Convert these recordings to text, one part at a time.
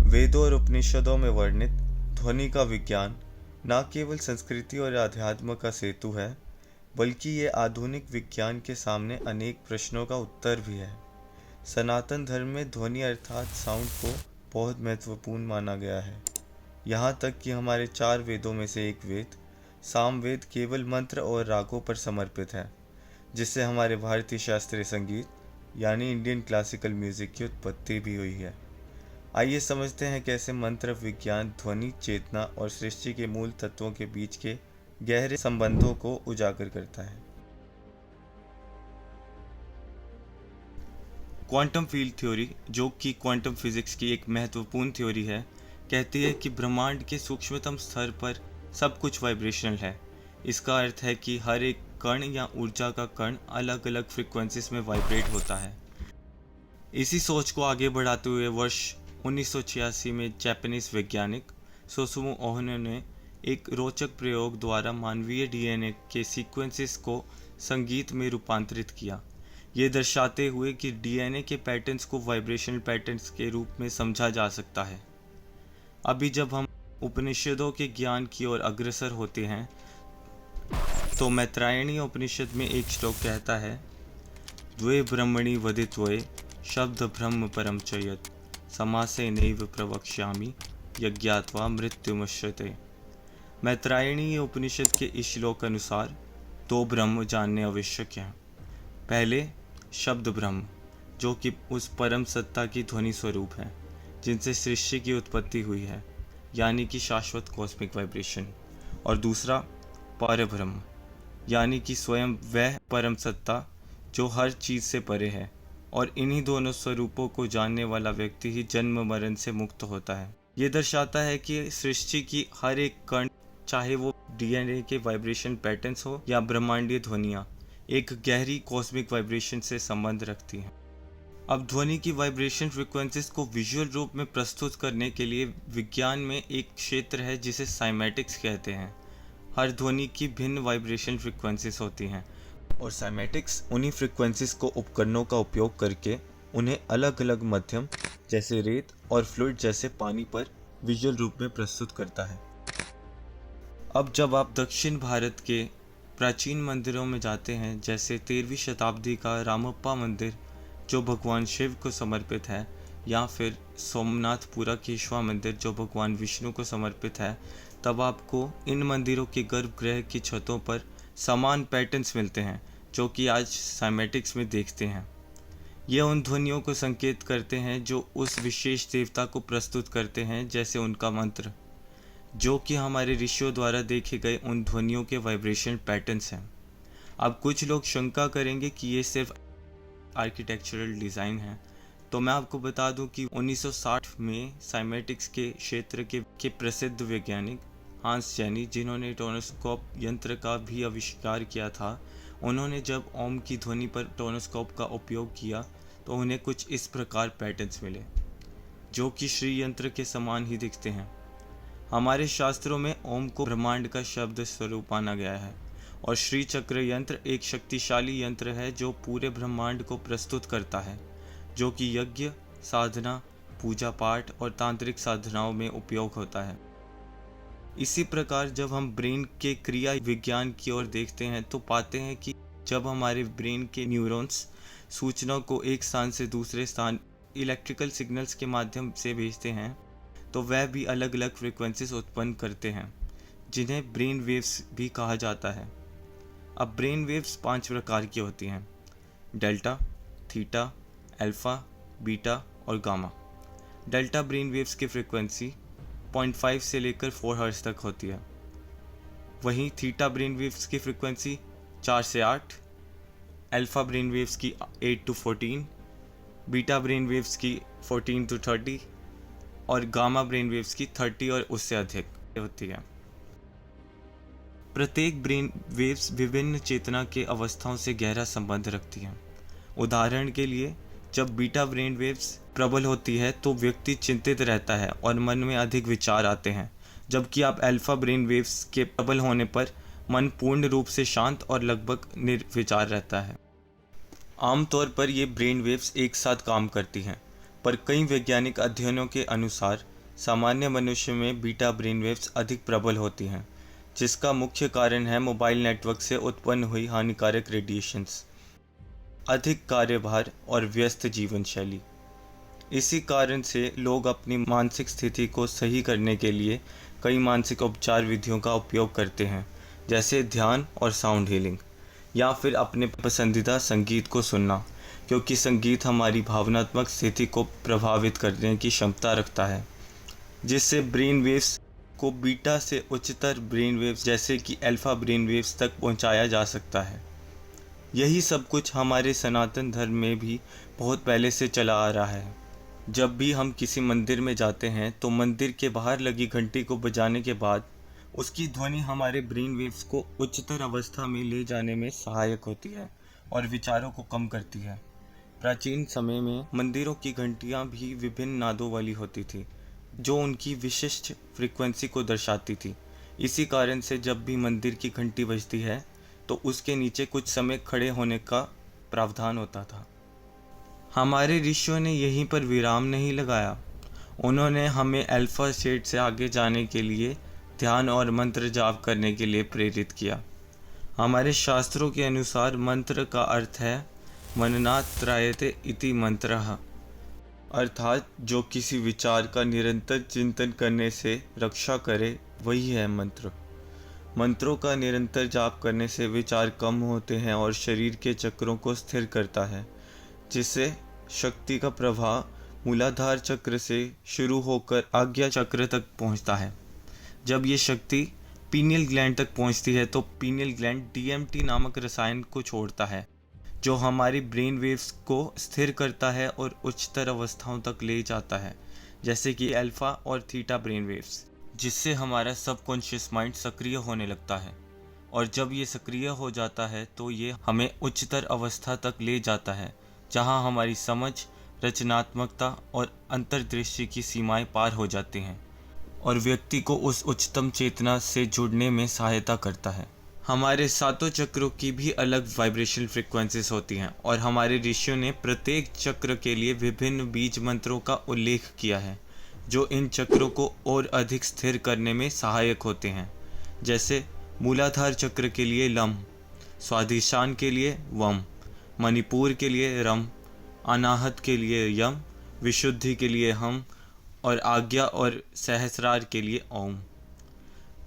वेदों और उपनिषदों में वर्णित ध्वनि का विज्ञान न केवल संस्कृति और अध्यात्म का सेतु है, बल्कि ये आधुनिक विज्ञान के सामने अनेक प्रश्नों का उत्तर भी है। सनातन धर्म में ध्वनि अर्थात साउंड को बहुत महत्वपूर्ण माना गया है। यहाँ तक कि हमारे 4 वेदों में से एक वेद सामवेद केवल मंत्र और रागों पर समर्पित है, जिससे हमारे भारतीय शास्त्रीय संगीत यानी इंडियन क्लासिकल म्यूजिक की उत्पत्ति भी हुई है। आइए समझते हैं कैसे मंत्र विज्ञान ध्वनि, चेतना और सृष्टि के मूल तत्वों के बीच के गहरे संबंधों को उजागर करता है। क्वांटम फील्ड थ्योरी, जो कि क्वांटम फिजिक्स की एक महत्वपूर्ण थ्योरी है, कहती है कि ब्रह्मांड के सूक्ष्मतम स्तर पर सब कुछ वाइब्रेशनल है। इसका अर्थ है कि हर एक कण या ऊर्जा का कण अलग अलग फ्रिक्वेंसीज में वाइब्रेट होता है। इसी सोच को आगे बढ़ाते हुए वर्ष 1986 में जापानीज वैज्ञानिक सोसुमो ओहनो ने एक रोचक प्रयोग द्वारा मानवीय डीएनए के सीक्वेंसेस को संगीत में रूपांतरित किया, ये दर्शाते हुए कि डीएनए के पैटर्न्स को वाइब्रेशनल पैटर्न्स के रूप में समझा जा सकता है। अभी जब हम उपनिषदों के ज्ञान की ओर अग्रसर होते हैं, तो मैत्रायणी उपनिषद में एक श्लोक कहता है, द्वे ब्रह्मणि वदित्वे शब्द ब्रह्म परम च यत् समासे नैव प्रवक्ष्यामि यज्ञात्वा मृत्युमुच्यते। मैत्रायणी उपनिषद के इस श्लोक अनुसार 2 ब्रह्म जानने आवश्यक हैं। पहले शब्द ब्रह्म, जो कि उस परम सत्ता की ध्वनि स्वरूप है जिनसे सृष्टि की उत्पत्ति हुई है, यानी कि शाश्वत कॉस्मिक वाइब्रेशन। और दूसरा परब्रह्म, यानी कि स्वयं वह परम सत्ता जो हर चीज़ से परे है। और इन्हीं दोनों स्वरूपों को जानने वाला व्यक्ति ही जन्म मरण से मुक्त होता है। ये दर्शाता है कि सृष्टि की हर एक कण, चाहे वो डीएनए के वाइब्रेशन पैटर्न्स हो या ब्रह्मांडीय ध्वनियाँ, एक गहरी कॉस्मिक वाइब्रेशन से संबंध रखती हैं। अब ध्वनि की वाइब्रेशन फ्रिक्वेंसीज को विजुअल रूप में प्रस्तुत करने के लिए विज्ञान में एक क्षेत्र है जिसे साइमेटिक्स कहते हैं। हर ध्वनि की भिन्न वाइब्रेशन फ्रिक्वेंसीज होती हैं और साइमेटिक्स उन्हीं फ्रिक्वेंसीज को उपकरणों का उपयोग करके उन्हें अलग अलग माध्यम जैसे रेत और फ्लूइड जैसे पानी पर विजुअल रूप में प्रस्तुत करता है। अब जब आप दक्षिण भारत के प्राचीन मंदिरों में जाते हैं, जैसे 13वीं शताब्दी का रामप्पा मंदिर जो भगवान शिव को समर्पित है, या फिर सोमनाथपुरा केशवा मंदिर जो भगवान विष्णु को समर्पित है, तब आपको इन मंदिरों के गर्भगृह की छतों पर समान पैटर्न्स मिलते हैं जो कि आज साइमेटिक्स में देखते हैं। ये उन ध्वनियों को संकेत करते हैं जो उस विशेष देवता को प्रस्तुत करते हैं, जैसे उनका मंत्र, जो कि हमारे ऋषियों द्वारा देखे गए उन ध्वनियों के वाइब्रेशन पैटर्न्स हैं। अब कुछ लोग शंका करेंगे कि ये सिर्फ आर्किटेक्चरल डिज़ाइन है, तो मैं आपको बता दूं कि 1960 में साइमेटिक्स के क्षेत्र के प्रसिद्ध वैज्ञानिक हांस जेनी, जिन्होंने टोनोस्कोप यंत्र का भी आविष्कार किया था, उन्होंने जब ओम की ध्वनि पर टोनोस्कोप का उपयोग किया तो उन्हें कुछ इस प्रकार पैटर्न्स मिले, जो कि श्री यंत्र के समान ही दिखते हैं। हमारे शास्त्रों में ओम को ब्रह्मांड का शब्द स्वरूप माना गया है और श्री चक्र यंत्र एक शक्तिशाली यंत्र है जो पूरे ब्रह्मांड को प्रस्तुत करता है, जो कि यज्ञ, साधना, पूजा पाठ और तांत्रिक साधनाओं में उपयोग होता है। इसी प्रकार जब हम ब्रेन के क्रिया विज्ञान की ओर देखते हैं तो पाते हैं कि जब हमारे ब्रेन के न्यूरॉन्स सूचना को एक स्थान से दूसरे स्थान इलेक्ट्रिकल सिग्नल्स के माध्यम से भेजते हैं, तो वह भी अलग अलग फ्रिक्वेंसीज उत्पन्न करते हैं, जिन्हें ब्रेन वेव्स भी कहा जाता है। अब ब्रेन वेव्स 5 प्रकार की होती हैं: डेल्टा, थीटा, अल्फा, बीटा और गामा। डेल्टा ब्रेन वेव्स की फ्रिक्वेंसी 0.5 से लेकर 4 हर्ट्ज तक होती है। वहीं थीटा ब्रेन वेव्स की फ्रिक्वेंसी 4 से 8, अल्फा ब्रेन वेव्स की 8 to 14, बीटा ब्रेन वेव्स की 14 to 30 और गामा ब्रेन वेव्स की 30 और उससे अधिक होती है। प्रत्येक ब्रेन वेव्स विभिन्न चेतना के अवस्थाओं से गहरा संबंध रखती हैं। उदाहरण के लिए, जब बीटा ब्रेन वेव्स प्रबल होती है तो व्यक्ति चिंतित रहता है और मन में अधिक विचार आते हैं, जबकि आप अल्फा ब्रेन वेव्स के प्रबल होने पर मन पूर्ण रूप से शांत और लगभग निर्विचार रहता है। आमतौर पर ये ब्रेन वेव्स एक साथ काम करती हैं, पर कई वैज्ञानिक अध्ययनों के अनुसार सामान्य मनुष्य में बीटा ब्रेनवेव्स अधिक प्रबल होती हैं, जिसका मुख्य कारण है मोबाइल नेटवर्क से उत्पन्न हुई हानिकारक रेडिएशंस, अधिक कार्यभार और व्यस्त जीवन शैली। इसी कारण से लोग अपनी मानसिक स्थिति को सही करने के लिए कई मानसिक उपचार विधियों का उपयोग करते हैं, जैसे ध्यान और साउंड हीलिंग, या फिर अपने पसंदीदा संगीत को सुनना, क्योंकि संगीत हमारी भावनात्मक स्थिति को प्रभावित करने की क्षमता रखता है, जिससे ब्रेन वेव्स को बीटा से उच्चतर ब्रेन वेव्स जैसे कि अल्फा ब्रेन वेव्स तक पहुंचाया जा सकता है। यही सब कुछ हमारे सनातन धर्म में भी बहुत पहले से चला आ रहा है। जब भी हम किसी मंदिर में जाते हैं तो मंदिर के बाहर लगी घंटी को बजाने के बाद उसकी ध्वनि हमारे ब्रेन वेव्स को उच्चतर अवस्था में ले जाने में सहायक होती है और विचारों को कम करती है। प्राचीन समय में मंदिरों की घंटियां भी विभिन्न नादों वाली होती थी, जो उनकी विशिष्ट फ्रीक्वेंसी को दर्शाती थी। इसी कारण से जब भी मंदिर की घंटी बजती है तो उसके नीचे कुछ समय खड़े होने का प्रावधान होता था। हमारे ऋषियों ने यहीं पर विराम नहीं लगाया। उन्होंने हमें अल्फा स्टेट से आगे जाने के लिए ध्यान और मंत्र जाप करने के लिए प्रेरित किया। हमारे शास्त्रों के अनुसार मंत्र का अर्थ है मननात् त्रायते इति मंत्रः, अर्थात जो किसी विचार का निरंतर चिंतन करने से रक्षा करे वही है मंत्र। मंत्रों का निरंतर जाप करने से विचार कम होते हैं और शरीर के चक्रों को स्थिर करता है, जिससे शक्ति का प्रवाह मूलाधार चक्र से शुरू होकर आज्ञा चक्र तक पहुंचता है। जब ये शक्ति पीनियल ग्लैंड तक पहुंचती है तो पीनियल ग्लैंड डीएमटी नामक रसायन को छोड़ता है, जो हमारी ब्रेन वेव्स को स्थिर करता है और उच्चतर अवस्थाओं तक ले जाता है, जैसे कि अल्फा और थीटा ब्रेन वेव्स, जिससे हमारा सबकॉन्शियस माइंड सक्रिय होने लगता है। और जब ये सक्रिय हो जाता है तो ये हमें उच्चतर अवस्था तक ले जाता है, जहां हमारी समझ, रचनात्मकता और अंतर्दृष्टि की सीमाएं पार हो जाती हैं और व्यक्ति को उस उच्चतम चेतना से जुड़ने में सहायता करता है। हमारे सातों चक्रों की भी अलग वाइब्रेशनल फ्रिक्वेंसीज होती हैं और हमारे ऋषियों ने प्रत्येक चक्र के लिए विभिन्न बीज मंत्रों का उल्लेख किया है, जो इन चक्रों को और अधिक स्थिर करने में सहायक होते हैं। जैसे मूलाधार चक्र के लिए लम, स्वादिष्ठान के लिए वम, मणिपुर के लिए रम, अनाहत के लिए यम, विशुद्धि के लिए हम और आज्ञा और सहस्रार के लिए ओम।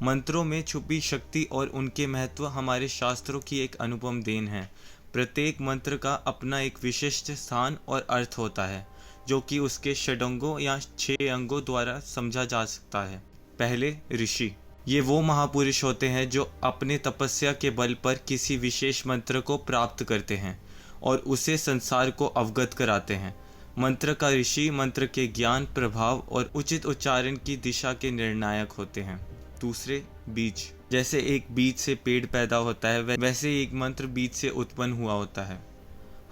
मंत्रों में छुपी शक्ति और उनके महत्व हमारे शास्त्रों की एक अनुपम देन है। प्रत्येक मंत्र का अपना एक विशिष्ट स्थान और अर्थ होता है, जो कि उसके षडंगों या 6 अंगों द्वारा समझा जा सकता है। पहले, ऋषि। ये वो महापुरुष होते हैं जो अपने तपस्या के बल पर किसी विशेष मंत्र को प्राप्त करते हैं और उसे संसार को अवगत कराते हैं। मंत्र का ऋषि मंत्र के ज्ञान, प्रभाव और उचित उच्चारण की दिशा के निर्णायक होते हैं। दूसरे, बीज। जैसे एक बीज से पेड़ पैदा होता है, वैसे एक मंत्र बीज से उत्पन्न हुआ होता है।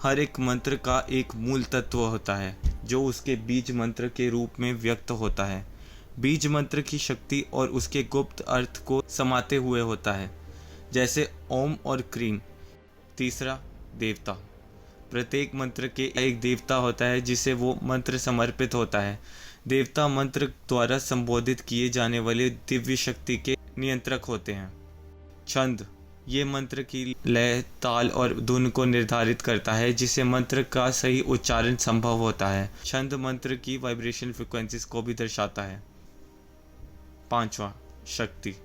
हर एक मंत्र का एक मूल तत्व होता है जो उसके बीज मंत्र के रूप में व्यक्त होता है। बीज मंत्र की शक्ति और उसके गुप्त अर्थ को समाते हुए होता है, जैसे ओम और क्रीम। तीसरा, देवता। प्रत्येक मंत्र के एक देवता होता है जिसे वो मंत्र समर्पित होता है। देवता मंत्र द्वारा संबोधित किए जाने वाले दिव्य शक्ति के नियंत्रक होते हैं। छंद। ये मंत्र की लय, ताल और धुन को निर्धारित करता है, जिससे मंत्र का सही उच्चारण संभव होता है। छंद मंत्र की वाइब्रेशनल फ्रिक्वेंसीज को भी दर्शाता है। पांचवा, शक्ति।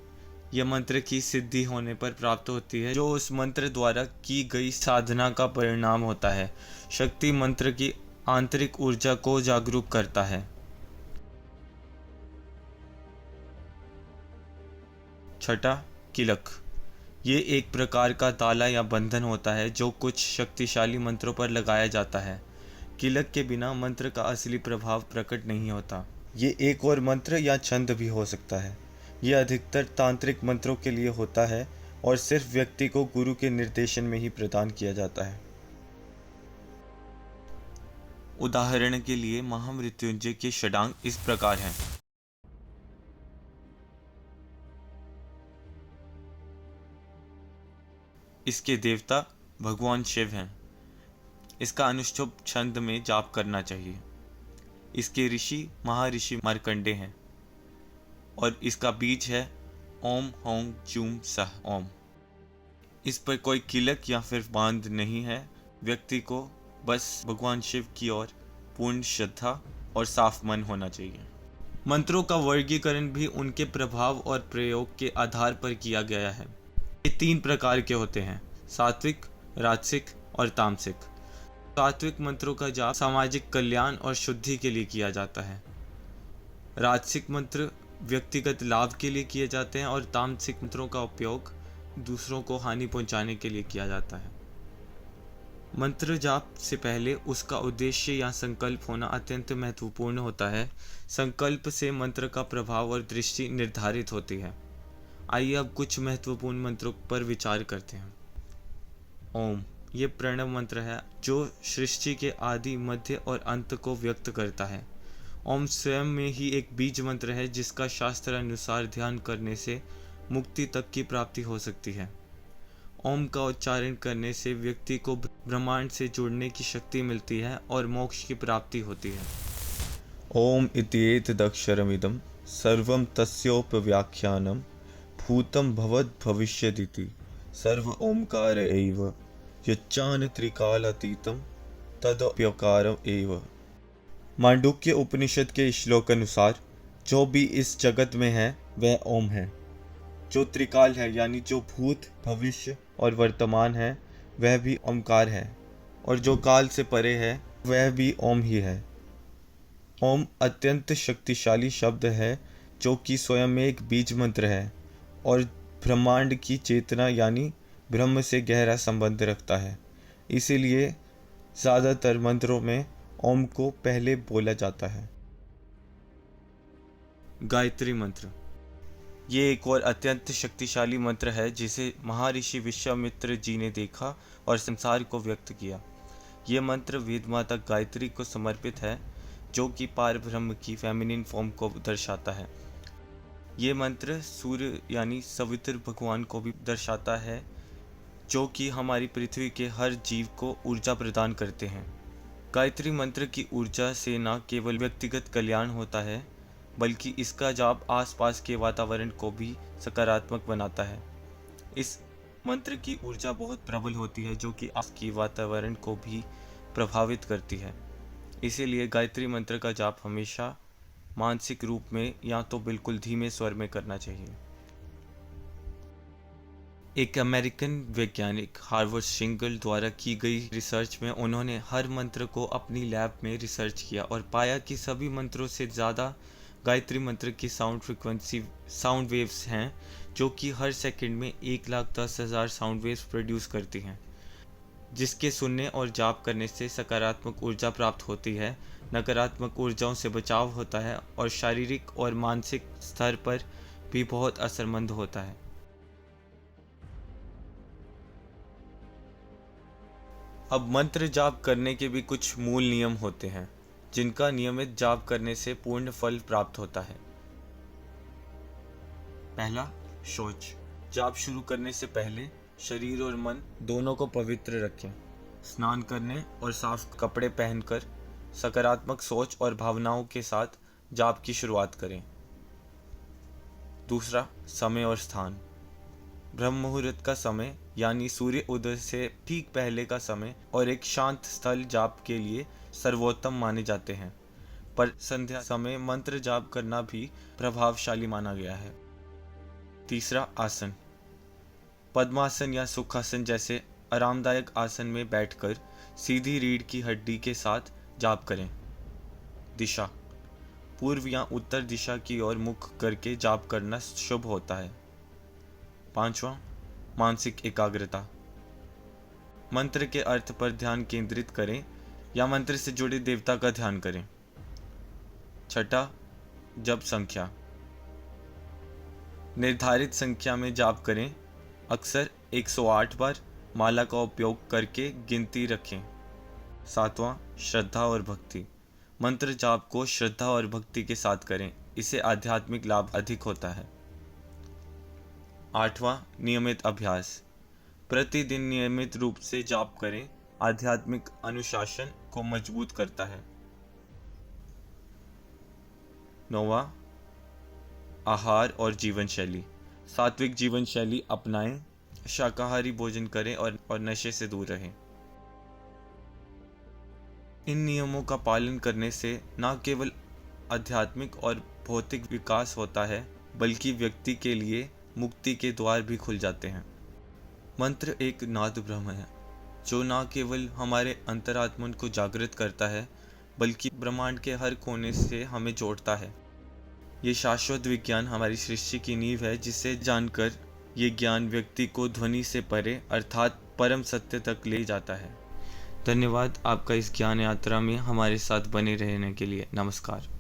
यह मंत्र की सिद्धि होने पर प्राप्त होती है, जो उस मंत्र द्वारा की गई साधना का परिणाम होता है। शक्ति मंत्र की आंतरिक ऊर्जा को जागरूक करता है। छठा, किलक। ये एक प्रकार का ताला या बंधन होता है जो कुछ शक्तिशाली मंत्रों पर लगाया जाता है। किलक के बिना मंत्र का असली प्रभाव प्रकट नहीं होता। ये एक और मंत्र या छंद भी हो सकता है। यह अधिकतर तांत्रिक मंत्रों के लिए होता है और सिर्फ व्यक्ति को गुरु के निर्देशन में ही प्रदान किया जाता है। उदाहरण के लिए महामृत्युंजय के षडांग इस प्रकार हैं। इसके देवता भगवान शिव हैं। इसका अनुष्ठुप छंद में जाप करना चाहिए। इसके ऋषि महर्षि मार्कंडे हैं। और इसका बीज है ओम होंग चूम सह ओम। इस पर कोई किलक या फिर बांध नहीं है। व्यक्ति को बस भगवान शिव की ओर पूर्ण श्रद्धा और साफ मन होना चाहिए। मंत्रों का वर्गीकरण भी उनके प्रभाव और प्रयोग के आधार पर किया गया है। ये 3 प्रकार के होते हैं: सात्विक, राजसिक और तामसिक। सात्विक मंत्रों का जाप सामाजिक कल्याण और शुद्धि के लिए किया जाता है। राजसिक मंत्र व्यक्तिगत लाभ के लिए किए जाते हैं और तामसिक मंत्रों का उपयोग दूसरों को हानि पहुंचाने के लिए किया जाता है। मंत्र जाप से पहले उसका उद्देश्य या संकल्प होना अत्यंत महत्वपूर्ण होता है। संकल्प से मंत्र का प्रभाव और दृष्टि निर्धारित होती है। आइए अब कुछ महत्वपूर्ण मंत्रों पर विचार करते हैं। ओम, ये प्रणव मंत्र है जो सृष्टि के आदि, मध्य और अंत को व्यक्त करता है। ओम स्वयं में ही एक बीज मंत्र है जिसका शास्त्र अनुसार ध्यान करने से मुक्ति तक की प्राप्ति हो सकती है। ओम का उच्चारण करने से व्यक्ति को ब्रह्मांड से जुड़ने की शक्ति मिलती है और मोक्ष की प्राप्ति होती है। ओम इत्येतदक्षरमिदं सर्वं तस्योपव्याख्यानं भूतं भवद् भविष्यदिति सर्व ओंकार एव यच्चान त्रिकालातीतं तदप्यकारम् एव। मांडुक्य उपनिषद के श्लोक अनुसार जो भी इस जगत में है वह ओम है। जो त्रिकाल है यानी जो भूत, भविष्य और वर्तमान है वह भी ओमकार है, और जो काल से परे है वह भी ओम ही है। ओम अत्यंत शक्तिशाली शब्द है जो कि स्वयं में एक बीज मंत्र है और ब्रह्मांड की चेतना यानी ब्रह्म से गहरा संबंध रखता है। इसीलिए ज़्यादातर मंत्रों में ओम को पहले बोला जाता है। गायत्री मंत्र, ये एक और अत्यंत शक्तिशाली मंत्र है जिसे महर्षि विश्वामित्र जी ने देखा और संसार को व्यक्त किया। ये मंत्र वेद माता गायत्री को समर्पित है जो कि पार ब्रह्म की फेमिनिन फॉर्म को दर्शाता है। ये मंत्र सूर्य यानी सवित्र भगवान को भी दर्शाता है जो कि हमारी पृथ्वी के हर जीव को ऊर्जा प्रदान करते हैं। गायत्री मंत्र की ऊर्जा से न केवल व्यक्तिगत कल्याण होता है बल्कि इसका जाप आसपास के वातावरण को भी सकारात्मक बनाता है। इस मंत्र की ऊर्जा बहुत प्रबल होती है जो कि आपकी वातावरण को भी प्रभावित करती है। इसीलिए गायत्री मंत्र का जाप हमेशा मानसिक रूप में या तो बिल्कुल धीमे स्वर में करना चाहिए। एक अमेरिकन वैज्ञानिक हार्वर्ड शिंगल द्वारा की गई रिसर्च में उन्होंने हर मंत्र को अपनी लैब में रिसर्च किया और पाया कि सभी मंत्रों से ज़्यादा गायत्री मंत्र की साउंड फ्रिक्वेंसी साउंड वेव्स हैं जो कि हर सेकंड में 1,10,000 साउंड वेव्स प्रोड्यूस करती हैं, जिसके सुनने और जाप करने से सकारात्मक ऊर्जा प्राप्त होती है, नकारात्मक ऊर्जाओं से बचाव होता है और शारीरिक और मानसिक स्तर पर भी बहुत असरमंद होता है। अब मंत्र जाप करने के भी कुछ मूल नियम होते हैं जिनका नियमित जाप करने से पूर्ण फल प्राप्त होता है। पहला, शौच। जाप शुरू करने से पहले शरीर और मन दोनों को पवित्र रखें। स्नान करने और साफ कपड़े पहनकर सकारात्मक सोच और भावनाओं के साथ जाप की शुरुआत करें। दूसरा, समय और स्थान। ब्रह्म मुहूर्त का समय यानी सूर्य उदय से ठीक पहले का समय और एक शांत स्थल जाप के लिए सर्वोत्तम माने जाते हैं, पर संध्या समय मंत्र जाप करना भी प्रभावशाली माना गया है। तीसरा, आसन। पद्मासन या सुखासन जैसे आरामदायक आसन में बैठकर सीधी रीढ़ की हड्डी के साथ जाप करें। दिशा। पूर्व या उत्तर दिशा की ओर मुख करके जाप करना शुभ होता है। पांचवा, मानसिक एकाग्रता। मंत्र के अर्थ पर ध्यान केंद्रित करें या मंत्र से जुड़े देवता का ध्यान करें। छठा, जप संख्या। निर्धारित संख्या में जाप करें, अक्सर 108 बार माला का उपयोग करके गिनती रखें। सातवां, श्रद्धा और भक्ति। मंत्र जाप को श्रद्धा और भक्ति के साथ करें, इससे आध्यात्मिक लाभ अधिक होता है। आठवां, नियमित अभ्यास। प्रतिदिन नियमित रूप से जाप करें, आध्यात्मिक अनुशासन को मजबूत करता है। नौवां, आहार और जीवन शैली। सात्विक जीवन शैली अपनाएं, शाकाहारी भोजन करें और नशे से दूर रहें। इन नियमों का पालन करने से न केवल आध्यात्मिक और भौतिक विकास होता है, बल्कि व्यक्ति के लिए मुक्ति के द्वार भी खुल जाते हैं। मंत्र एक नाद ब्रह्म है, जो न केवल हमारे अंतरात्मा को जागृत करता है, बल्कि ब्रह्मांड के हर कोने से हमें जोड़ता है। ये शाश्वत विज्ञान हमारी सृष्टि की नींव है, जिसे जानकर ये ज्ञान व्यक्ति को ध्वनि से परे अर्थात परम सत्य तक ले जाता है। धन्यवाद आपका इस ज्ञान यात्रा में हमारे साथ बने रहने के लिए। नमस्कार।